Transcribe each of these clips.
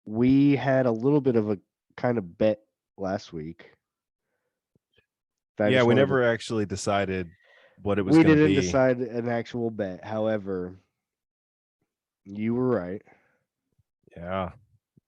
we had a little bit of a kind of bet last week. That I Yeah, just we wanted never to. actually decided what it was We going to didn't be. decide an actual bet. However, you were right. Yeah,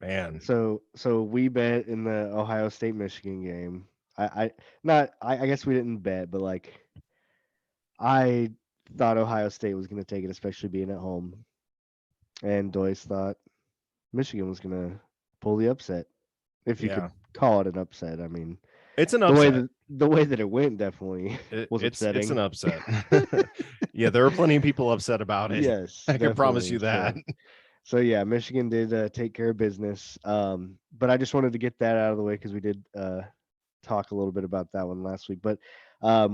man. So we bet in the Ohio State Michigan game. I not I guess we didn't bet, but like I thought Ohio State was going to take it, especially being at home, and Doyce thought Michigan was going to pull the upset, if you Yeah, could call it an upset. I mean, it's an the way upset. that the way that it went definitely was It's an upsetting. upset. Yeah, there were plenty of people upset about it. Yes, I can promise you definitely. that. So yeah, Michigan did take care of business. But I just wanted to get that out of the way because we did talk a little bit about that one last week. But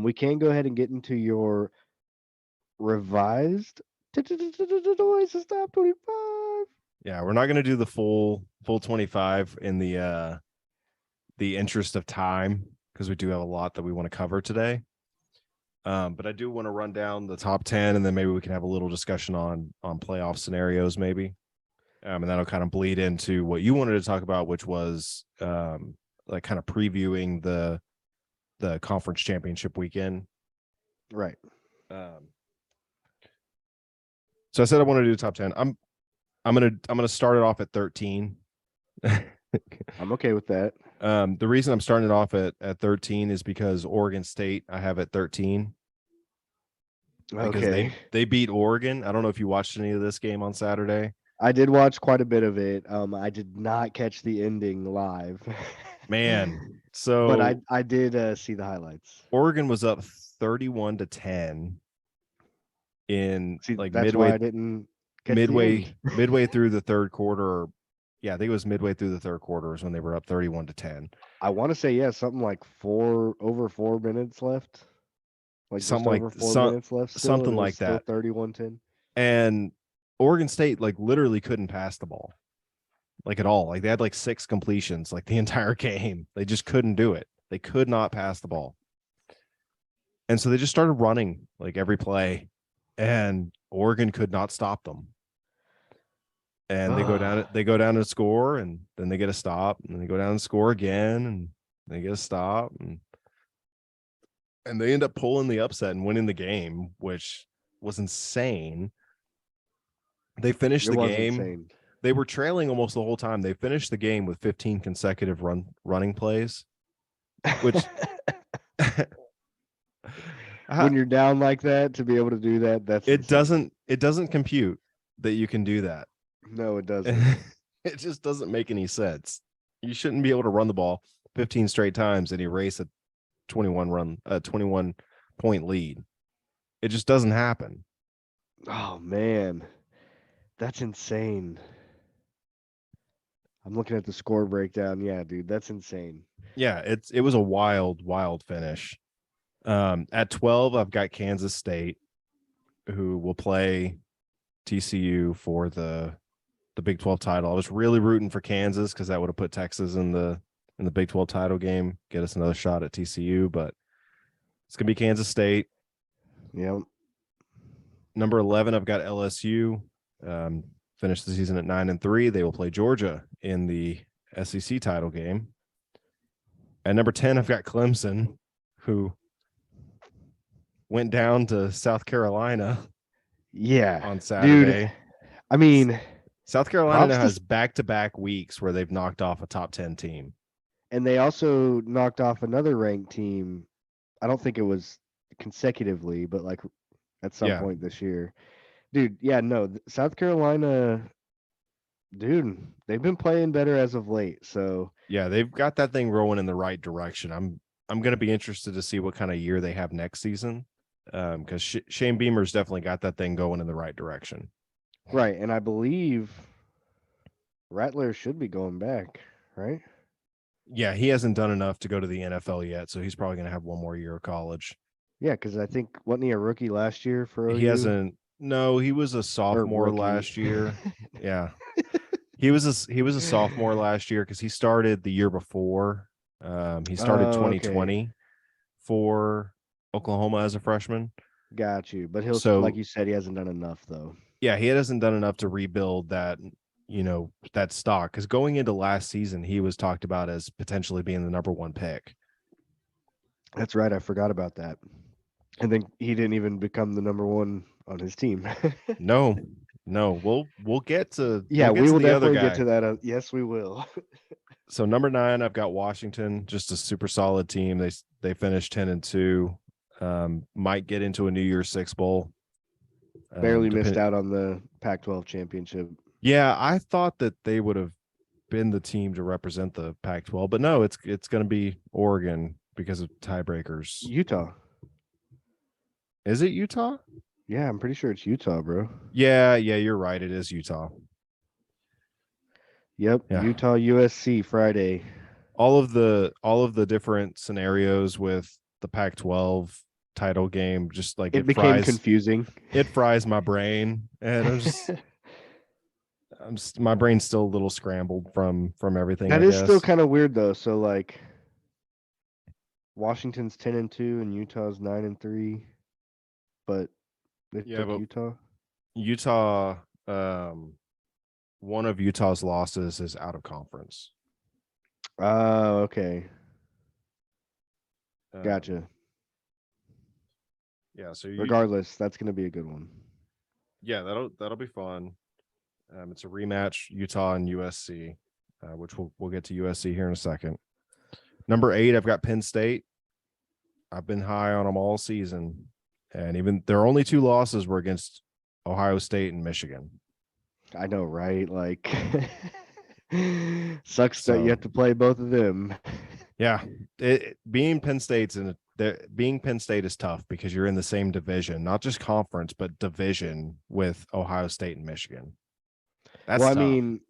we can go ahead and get into your revised Doyce's top 25. Yeah, we're not going to do the full 25 in the interest of time because we do have a lot that we want to cover today. But I do want to run down the top 10 and then maybe we can have a little discussion on playoff scenarios maybe. And that'll kind of bleed into what you wanted to talk about, which was like kind of previewing the conference championship weekend. Right. So I said I want to do the top 10. I'm gonna start it off at 13. I'm okay with that. The reason I'm starting it off at 13 is because Oregon State I have at 13 because Okay. they beat Oregon. I don't know if you watched any of this game on Saturday. I did watch quite a bit of it. I did not catch the ending live. Man, But so I did see the highlights. Oregon was up 31-10 in See, like that's why I didn't catch the end. midway through the third quarter. Yeah, I think it was midway through the third quarter is when they were up 31-10. I want to say yeah, something like over 4 minutes left, like just Something like over 4 minutes left still, and something it was like still that. 31-10. And Oregon State like literally couldn't pass the ball like at all. Like they had like 6 completions like the entire game. They just couldn't do it. They could not pass the ball. And so they just started running like every play and Oregon could not stop them. And they go down and score and then they get a stop and they go down and score again and they get a stop and they end up pulling the upset and winning the game, which was insane. They finished It the was game. insane. They were trailing almost the whole time. They finished the game with 15 consecutive running plays, which When you're down like that, to be able to do that, that's insane. it doesn't compute that you can do that. No, it doesn't. It just doesn't make any sense. You shouldn't be able to run the ball 15 straight times and erase a 21 point lead. It just doesn't happen. Oh man, that's insane. I'm looking at the score breakdown. Yeah, dude, that's insane. Yeah, it was a wild finish. At 12, I've got Kansas State, who will play TCU for the Big 12 title. I was really rooting for Kansas because that would have put Texas in the Big 12 title game, get us another shot at TCU, but it's gonna be Kansas State. Yep. Number 11, I've got LSU. Finished the season at 9-3. They will play Georgia in the SEC title game. At number 10, I've got Clemson, who went down to South Carolina. Yeah, on Saturday. Dude, I mean, South Carolina now has back-to-back weeks where they've knocked off a top 10 team. And they also knocked off another ranked team. I don't think it was consecutively, but like at some point this year. Dude, yeah, no, South Carolina, dude, they've been playing better as of late. So yeah, they've got that thing rolling in the right direction. I'm going to be interested to see what kind of year they have next season, because Shane Beamer's definitely got that thing going in the right direction. Right, and I believe Rattler should be going back, right? Yeah, he hasn't done enough to go to the NFL yet, so he's probably going to have one more year of college. Yeah, because I think wasn't he a rookie last year for OU? He hasn't. No, he was a sophomore last year. Yeah, he was a sophomore last year because he started the year before. He started 2020 for Oklahoma as a freshman. Got you, but he'll like you said, he hasn't done enough though. Yeah, he hasn't done enough to rebuild that that stock, because going into last season, he was talked about as potentially being the number one pick. That's right. I forgot about that. And then he didn't even become the number one on his team. No, no, we'll get to Yeah, we will the other definitely get guy. to that. Yes, we will. So number 9, I've got Washington, just a super solid team. They finished 10-2. Might get into a New Year's Six bowl. Barely missed Depend. out on the Pac-12 championship. Yeah, I thought that they would have been the team to represent the Pac-12, but no, it's going to be Oregon because of tiebreakers. Utah. Is it Utah? Yeah, I'm pretty sure it's Utah, bro. Yeah, you're right. It is Utah. Yep, Yeah. Utah USC Friday. All of the different scenarios with the Pac-12 title game, just like It became confusing. it fries my brain, and my brain's still a little scrambled from everything, That I is still guess. kind of weird though. So like Washington's 10-2 and Utah's 9-3, but they Yeah, took but Utah. Utah, one of Utah's losses is out of conference. Oh, okay. Um, Gotcha. yeah, so Regardless, that's going to be a good one. yeah, that'll be fun. It's a rematch, Utah and USC, which we'll get to USC here in a second. Number 8, I've got Penn State. I've been high on them all season, and even their only 2 losses were against Ohio State and Michigan. I know, right? Like, sucks that you So have to play both of them. yeah, being Penn State is tough because you're in the same division, not just conference, but division with Ohio State and Michigan. That's Well, I tough. mean,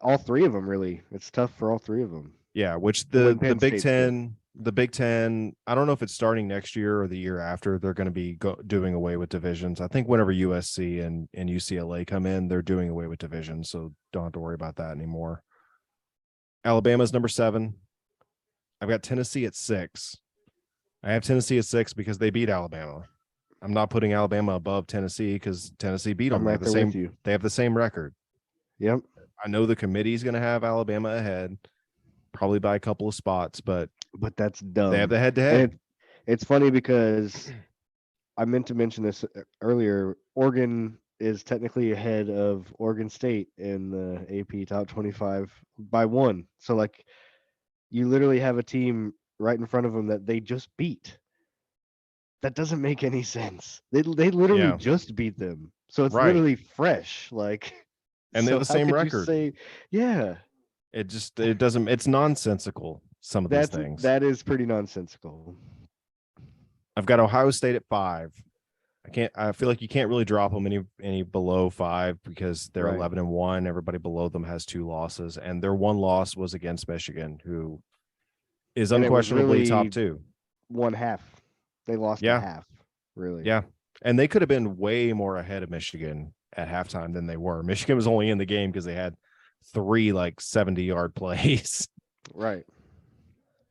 all three of them really. It's tough for all three of them. Yeah, which When the Penn Big State's good. Ten, I don't know if it's starting next year or the year after. They're going to be doing away with divisions. I think whenever USC and UCLA come in, they're doing away with divisions, so don't have to worry about that anymore. Alabama's number 7. I've got Tennessee at 6. I have Tennessee at 6 because they beat Alabama. I'm not putting Alabama above Tennessee because Tennessee beat them. I'm right there with you. They have the same record. Yep. I know the committee's going to have Alabama ahead, probably by a couple of spots, but that's dumb. they have the head-to-head. It's funny because I meant to mention this earlier. Oregon is technically ahead of Oregon State in the AP Top 25 by 1. So like, you literally have a team right in front of them that they just beat. That doesn't make any sense. They literally just beat them. So it's right. literally fresh. Like, and they have the same record. Yeah. It doesn't. It's nonsensical. Some of these things. That is pretty nonsensical. I've got Ohio State at 5. I feel like you can't really drop them any below 5 because they're 11-1. Everybody below them has 2 losses, and their one loss was against Michigan, who is unquestionably really top 2. 1/2. They lost a half, really. Yeah, and they could have been way more ahead of Michigan at halftime than they were. Michigan was only in the game because they had 3 like 70-yard plays. Right.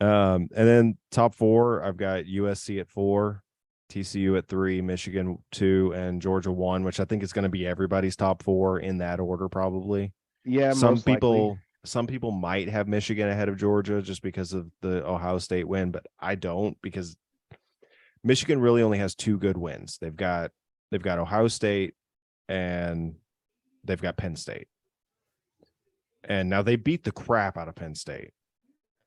And then top 4, I've got USC at 4. TCU at 3, Michigan 2, and Georgia 1, which I think is going to be everybody's top 4 in that order, probably. Yeah, some people might have Michigan ahead of Georgia just because of the Ohio State win, but I don't, because Michigan really only has 2 good wins. They've got Ohio State and they've got Penn State. And now they beat the crap out of Penn State.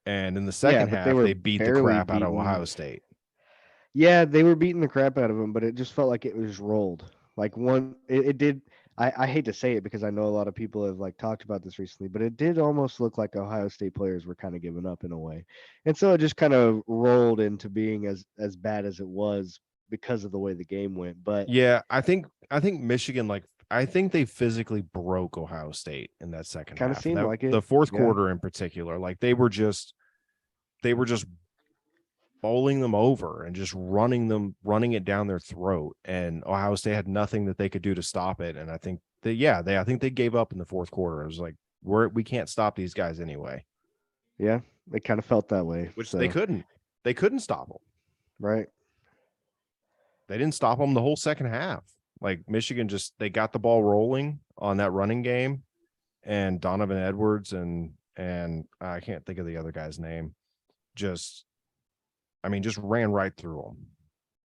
And in the second half, they beat the crap out of Ohio State. Yeah, they were beating the crap out of them, but it just felt like it was rolled. Like it did. I hate to say it because I know a lot of people have like talked about this recently, but it did almost look like Ohio State players were kind of giving up in a way, and so it just kind of rolled into being as bad as it was because of the way the game went. But yeah, I think Michigan, I think they physically broke Ohio State in that second half. Kind of seemed like it. The fourth quarter in particular, like they were just bowling them over and just running it down their throat, and Ohio State had nothing that they could do to stop it. And I think I think they gave up in the fourth quarter. It was like, we can't stop these guys anyway. Yeah, it kind of felt that way. Which they couldn't stop them. Right. They didn't stop them the whole second half. Like Michigan they got the ball rolling on that running game, and Donovan Edwards and I can't think of the other guy's name. Just, I mean, just ran right through them,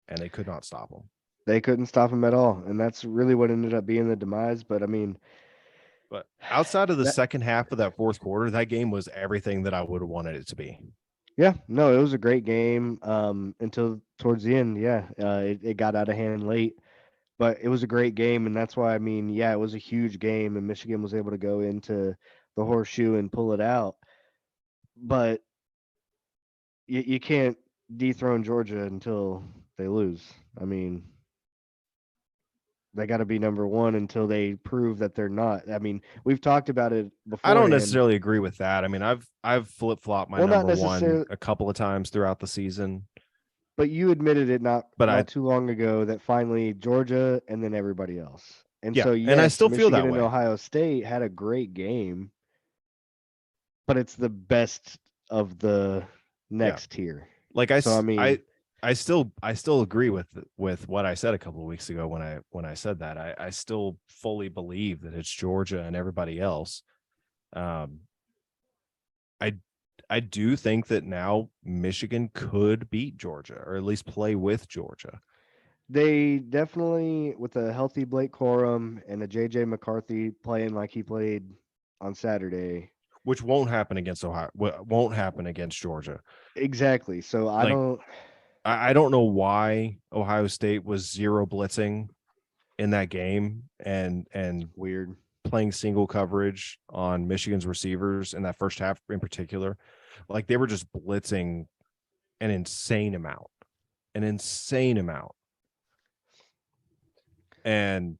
and they could not stop them. They couldn't stop him at all, and that's really what ended up being the demise. But I mean, But outside of the that second half of that fourth quarter, that game was everything that I would have wanted it to be. yeah, no, it was a great game until towards the end. Yeah, it got out of hand late, but it was a great game, and that's why I mean, yeah, it was a huge game, and Michigan was able to go into the horseshoe and pull it out. But you can't dethrone Georgia until they lose. I mean, they got to be number one until they prove that they're not. I mean, we've talked about it I don't beforehand. necessarily agree with that. I mean, I've flip flopped my Well, not number one necessarily, a couple of times throughout the season, but you admitted it but not too long ago that finally Georgia and then everybody else. And yeah, so and I yes, still feel Michigan that and way. Ohio State had a great game, but it's the best of the Yeah, next tier. like So I mean, I still agree with what I said a couple of weeks ago when I said that. I still fully believe that it's Georgia and everybody else. Um, I I do think that now Michigan could beat Georgia or at least play with Georgia, they definitely with a healthy Blake Corum and a JJ McCarthy playing like he played on Saturday. which won't happen against Ohio. Won't happen against Georgia. Exactly. So I Like don't I don't know why Ohio State was zero blitzing in that game and weird. playing single coverage on Michigan's receivers in that first half in particular. Like they were just blitzing an insane amount, an insane amount. And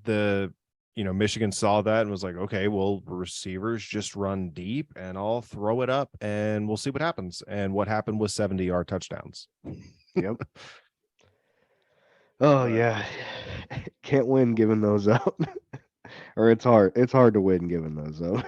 the Michigan saw that and was like, okay, well, receivers just run deep and I'll throw it up and we'll see what happens. And what happened was 70-yard touchdowns. Yep. Oh But yeah. Can't win giving those up. Or it's hard. It's hard to win giving those up.